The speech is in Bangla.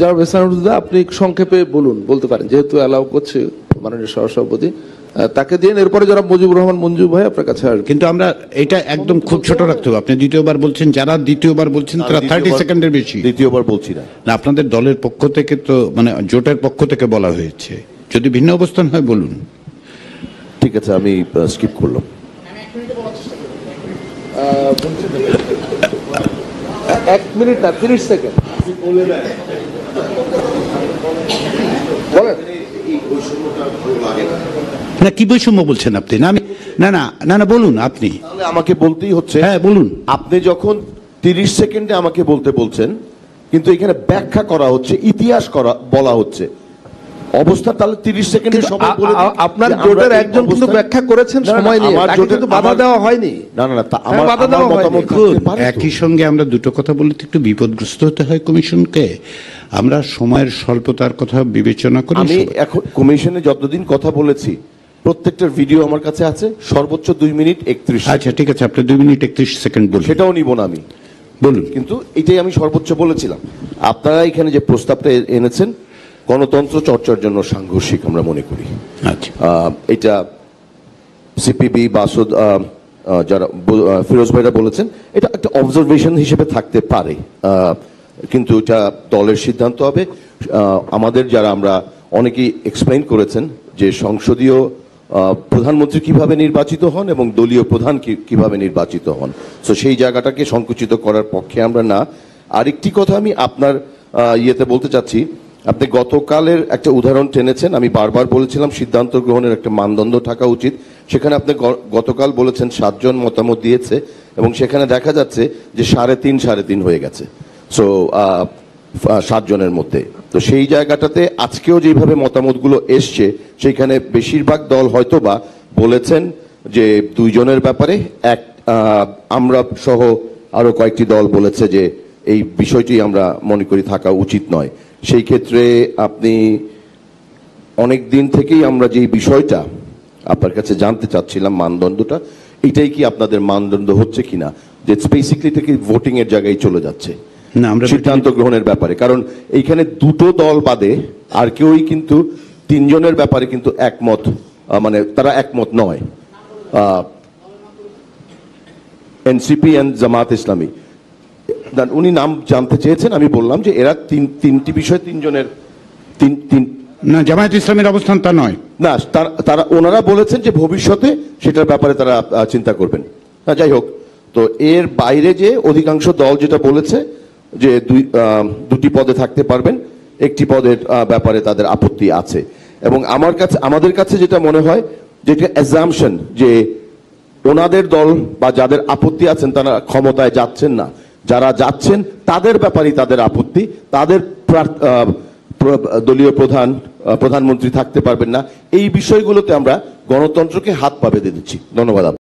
জনাব এহসানুদ্দৌলা, আপনি সংক্ষেপে বলতে পারেন, যেহেতু অ্যালাউ করছে মাননীয় সহসভাপতি, তাকে দিন। এরপরে যারা মুজিবুর রহমান মঞ্জু ভাই আপনার কাছে আসবে। কিন্তু আমরা এটা একদম খুব ছোট রাখতে হবে। আপনি দ্বিতীয়বার বলছেন, যারা দ্বিতীয়বার বলছেন তারা 30 সেকেন্ডের বেশি। দ্বিতীয়বার বলছি না। আপনাদের দলের পক্ষ থেকে তো মানে জোটের পক্ষ থেকে বলা হয়েছে, যদি ভিন্ন অবস্থান হয় বলুন। ঠিক আছে, আমি স্কিপ করলাম। 1 মিনিট না 30 সেকেন্ড বলেন। না, কি বৈষম্য বলছেন আপনি? না আমি না বলুন আপনি। তাহলে আমাকে বলতেই হচ্ছে। হ্যাঁ বলুন। আপনি যখন 30 সেকেন্ডে আমাকে বলছেন, কিন্তু এখানে ব্যাখ্যা করা হচ্ছে, ইতিহাস বলা হচ্ছে অবস্থা, তাহলে 30 সেকেন্ডে সবাই বলে দিন। আপনার জোটের একজন কিন্তু ব্যাখ্যা করেছেন সময় নিয়ে, তাকে কিন্তু বাধা দেওয়া হয়নি। না, আমার বাধা দেওয়া হয়নি। একই সঙ্গে আমরা দুটো কথা বললে তো একটু বিপদগ্রস্ত হতে হয় কমিশনকে। আমরা সময়ের স্বল্পতার কথা বিবেচনা করি। আমি এখন কমিশনে যতদিন কথা বলেছি প্রত্যেকটার ভিডিও আমার কাছে আছে, সর্বোচ্চ 2 মিনিট 31। আচ্ছা ঠিক আছে, আপনি 2 মিনিট 31 সেকেন্ড বলুন। সেটাও নিব না আমি, বলুন। কিন্তু এটাই আমি সর্বোচ্চ বলেছিলাম। আপনারা এখানে যে প্রস্তাবটা এনেছেন গণতন্ত্র চর্চার জন্য সাংঘর্ষিক আমরা মনে করি। আচ্ছা, এটা সিপিবি বাসুদ যারা ফিরোজ ভাইরা বলেছেন, এটা একটা অবজারভেশন হিসেবে থাকতে পারে, কিন্তু এটা দলের সিদ্ধান্ত হবে। আমাদের যারা আমরা অনেকেই এক্সপ্লেইন করেছেন যে সংসদীয় প্রধানমন্ত্রী কিভাবে নির্বাচিত হন এবং দলীয় প্রধান কিভাবে নির্বাচিত হন, তো সেই জায়গাটাকে সংকুচিত করার পক্ষে আমরা না। আরেকটি কথা আমি আপনার ইয়েতে বলতে চাচ্ছি, আপনি গতকালের একটা উদাহরণ টেনেছেন। আমি বারবার বলেছিলাম সিদ্ধান্ত গ্রহণের একটা মানদণ্ড থাকা উচিত। সেখানে আপনি গতকাল বলেছেন 7 জন মতামত দিয়েছে এবং সেখানে দেখা যাচ্ছে যে 3.5 হয়ে গেছে, সো 7 জনের মধ্যে। তো সেই জায়গাটাতে আজকেও যেভাবে মতামতগুলো এসছে, সেইখানে বেশিরভাগ দল হয়তো বা বলেছেন যে 2 জনের ব্যাপারে, আমরা সহ আরো কয়েকটি দল বলেছে যে এই বিষয়টি আমরা মনে করি থাকা উচিত নয়। সেই ক্ষেত্রে আপনি অনেক দিন থেকেই আমরা যে বিষয়টা আপনার কাছে জানতে চাচ্ছিলাম, মানদণ্ডটা, এটাই কি আপনাদের মানদণ্ড হচ্ছে কিনা, যে বেসিক্যালি থেকে ভোটিং এর জায়গায় চলে যাচ্ছে না আমরা সিদ্ধান্ত গ্রহণের ব্যাপারে। কারণ এইখানে 2টো দল বাদে আর কেউই কিন্তু 3 জনের ব্যাপারে কিন্তু একমত, মানে তারা একমত নয়। এনসিপি এন্ড জামাত ইসলামী, উনি নাম জানতে চেয়েছেন, আমি বললাম যে এরা তিনটি বিষয় 3 জনের না, জামায়াত ইসলামের অবস্থান তা নয়। না, তারা ওনারা বলেছেন যে ভবিষ্যতে সেটার ব্যাপারে তারা চিন্তা করবেন। যাই হোক, তো এর বাইরে যে অধিকাংশ দল যেটা বলেছে যে 2টি পদে থাকতে পারবেন, একটি পদের ব্যাপারে তাদের আপত্তি আছে। এবং আমাদের কাছে যেটা মনে হয় যে এটা অ্যাজাম্পশন যে ওনাদের দল বা যাদের আপত্তি আছেন তারা ক্ষমতায় যাচ্ছেন না, যারা যাচ্ছেন তাদের ব্যাপারেই তাদের আপত্তি, তাদের দলীয় প্রধানমন্ত্রী থাকতে পারবেন না। এই বিষয়গুলোতে আমরা গণতন্ত্রকে হাত পা বেঁধে দিচ্ছি। ধন্যবাদ।